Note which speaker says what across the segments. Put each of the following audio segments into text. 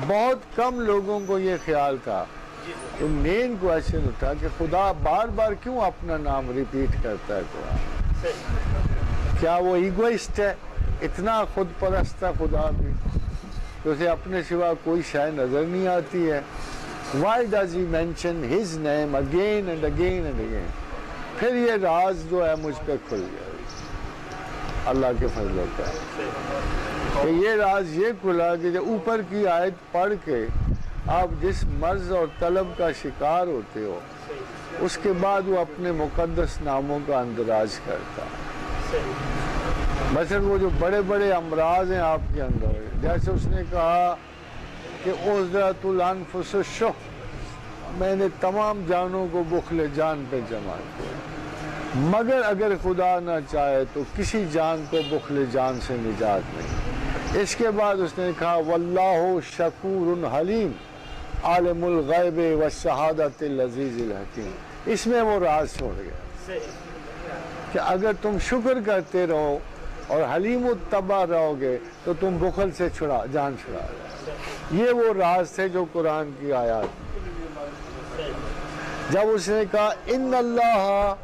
Speaker 1: بہت کم لوگوں کو یہ خیال تھا کہ مین کویشچن اٹھا کہ خدا بار بار کیوں اپنا نام ریپیٹ کرتا ہے قرآن؟ کیا وہ ایگوئسٹ ہے؟ اتنا خود پرست ہے خدا بھی کہ اسے اپنے سوا کوئی شے نظر نہیں آتی ہے؟ Why does he mention his name again and again and again؟ پھر یہ راز جو ہے مجھ پہ کھل گیا اللہ کے فضل کا، کہ یہ راز یہ کھلا کہ جب اوپر کی آیت پڑھ کے آپ جس مرض اور طلب کا شکار ہوتے ہو اس کے بعد وہ اپنے مقدس ناموں کا اندراج کرتا ہے۔ مثلا وہ جو بڑے بڑے امراض ہیں آپ کے اندر، جیسے اس نے کہا کہ عزرت الانفس الشح، میں نے تمام جانوں کو بخل جان پہ جمع کیا، مگر اگر خدا نہ چاہے تو کسی جان کو بخل جان سے نجات نہیں۔ اس کے بعد اس نے کہا واللہ شکور حلیم عالم الغیب والشہادت العزیز الحکیم۔ اس میں وہ راز چھوڑ گیا کہ اگر تم شکر کرتے رہو اور حلیم الطبع رہو گے تو تم بخل سے جان چھڑا گے۔ یہ وہ راز تھے جو قرآن کی آیات۔ جب اس نے کہا ان اللہ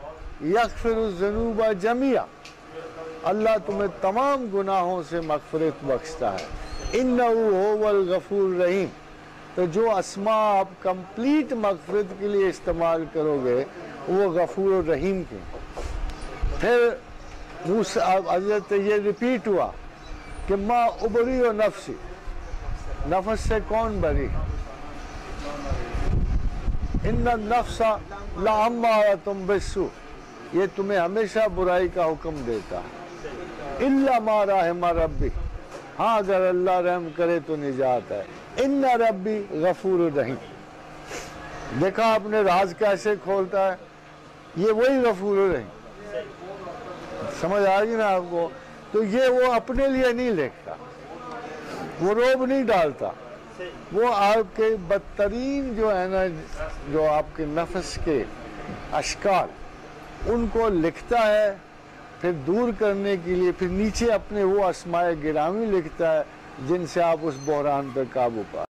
Speaker 1: یغفر الذنوب جمیعا، اللہ تمہیں تمام گناہوں سے مغفرت بخشتا ہے، انہ هو الغفور الرحیم، تو جو اسماء آپ کمپلیٹ مغفرت کے لیے استعمال کرو گے وہ غفور الرحیم کے۔ پھر حضرت یہ ریپیٹ ہوا کہ ما ابری و نفسی، نفس سے کون بری؟ ان النفس لعمارۃ بالسوء، یہ تمہیں ہمیشہ برائی کا حکم دیتا ہے، الا ما رحم ربی، ہاں اگر اللہ رحم کرے تو نجات ہے، ان ربی غفور الرحیم۔ دیکھا آپ نے راز کیسے کھولتا ہے؟ یہ وہی غفور الرحیم، سمجھ آ گئی نا آپ کو؟ تو یہ وہ اپنے لیے نہیں لکھتا، وہ روب نہیں ڈالتا، وہ آپ کے بدترین جو ہے نا، جو آپ کے نفس کے اشکال ان کو لکھتا ہے، پھر دور کرنے کے لیے پھر نیچے اپنے وہ اسماء گرامی لکھتا ہے جن سے آپ اس بحران پر قابو پا